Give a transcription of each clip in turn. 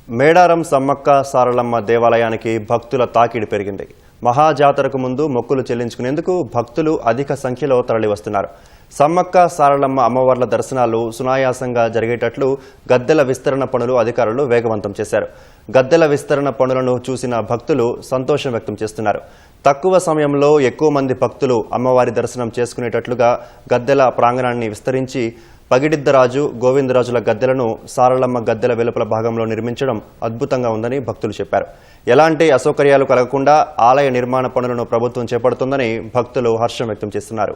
మేడారం సమ్మక్క సారలమ్మ దేవాలయానికి భక్తుల తాకిడి పెరిగింది. మహాజాతరకు ముందు మొక్కులు చెల్లించుకునేందుకు భక్తులు అధిక సంఖ్యలో తరలివస్తున్నారు. సమ్మక్క సారలమ్మ అమ్మవార్ల దర్శనాలు సునాయాసంగా జరిగేటట్లు గద్దెల విస్తరణ పనులు అధికారులు వేగవంతం చేశారు. గద్దెల విస్తరణ పనులను చూసిన భక్తులు సంతోషం వ్యక్తం చేస్తున్నారు. తక్కువ సమయంలో ఎక్కువ మంది భక్తులు అమ్మవారి దర్శనం చేసుకునేటట్లుగా గద్దెల ప్రాంగణాన్ని విస్తరించి పగిడిద్దరాజు, గోవిందరాజుల గద్దెలను సారలమ్మ గద్దెల వెలుపల భాగంలో నిర్మించడం అద్భుతంగా ఉందని భక్తులు చెప్పారు. ఎలాంటి అసౌకర్యాలు కలగకుండా ఆలయ నిర్మాణ పనులను ప్రభుత్వం చేపడుతుందని భక్తులు హర్షం వ్యక్తం చేస్తున్నారు.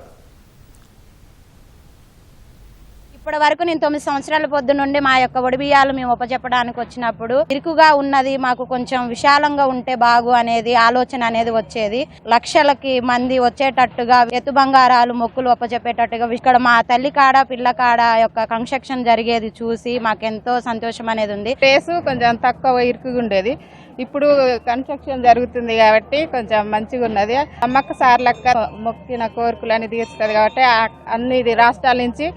ఇప్పటి వరకు నేను 9 సంవత్సరాల పొద్దు నుండి మా యొక్క ఒడిబియ్యాలు మేము ఉపజెప్పడానికి వచ్చినప్పుడు ఇరుకుగా ఉన్నది, మాకు కొంచెం విశాలంగా ఉంటే బాగు అనేది ఆలోచన అనేది వచ్చేది. లక్షలకి మంది వచ్చేటట్టుగా ఎత్తు బంగారాలు మొక్కులు ఉపజెప్పేటట్టుగా ఇక్కడ మా తల్లి కాడ పిల్ల కాడ యొక్క కన్స్ట్రక్షన్ జరిగేది చూసి మాకెంతో సంతోషం అనేది ఉంది. ప్లేస్ కొంచెం తక్కువ ఇరుకుగా ఉండేది, ఇప్పుడు కన్స్ట్రక్షన్ జరుగుతుంది కాబట్టి కొంచెం మంచిగా ఉన్నది. అమ్మక్క సార్లక్క మొక్కిన కోరికలని తీరుస్తుంది కాబట్టి అన్ని రాష్ట్రాల నుంచి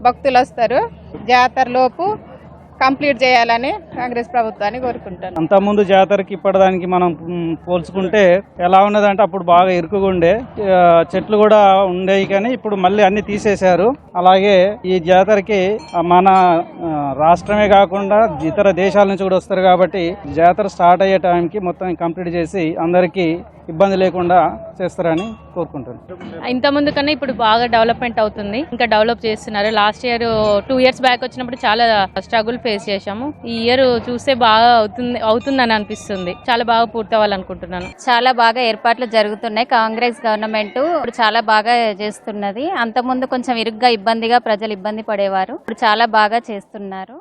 భక్తులు వస్తారు. జాతరలోపు కంప్లీట్ చేయాలని కాంగ్రెస్ ప్రభుత్వాన్ని కోరుకుంటాను. అంతకుముందు జాతరకి ఇప్పటిదానికి మనం పోల్చుకుంటే ఎలా ఉన్నదంటే అప్పుడు బాగా ఇరుకుగా ఉండే, చెట్లు కూడా ఉండేవి కానీ ఇప్పుడు మళ్ళీ అన్ని తీసేశారు. అలాగే ఈ జాతరకి మన రాష్ట్రమే కాకుండా ఇతర దేశాల నుంచి కూడా వస్తారు కాబట్టి జాతర స్టార్ట్ అయ్యే టైంకి మొత్తం కంప్లీట్ చేసి అందరికీ ఇబ్బంది లేకుండా చేస్తారని కోరుకుంటున్నాను. ఇంతకుముందు కన్నా ఇప్పుడు బాగా డెవలప్మెంట్ అవుతుంది, ఇంకా డెవలప్ చేస్తున్నారు. లాస్ట్ ఇయర్ 2 years బ్యాక్ వచ్చినప్పుడు చాలా స్ట్రగుల్ ఫేస్ చేశాము. ఈ ఇయర్ చూస్తే బాగా అవుతుందని అనిపిస్తుంది. చాలా బాగా పూర్తి అవ్వాలనుకుంటున్నాను. చాలా బాగా ఏర్పాట్లు జరుగుతున్నాయి. కాంగ్రెస్ గవర్నమెంట్ ఇప్పుడు చాలా బాగా చేస్తున్నది. అంతకుముందు కొంచెం ఇరుగ్గా ఇబ్బందిగా ప్రజలు ఇబ్బంది పడేవారు, ఇప్పుడు చాలా బాగా చేస్తున్నారు.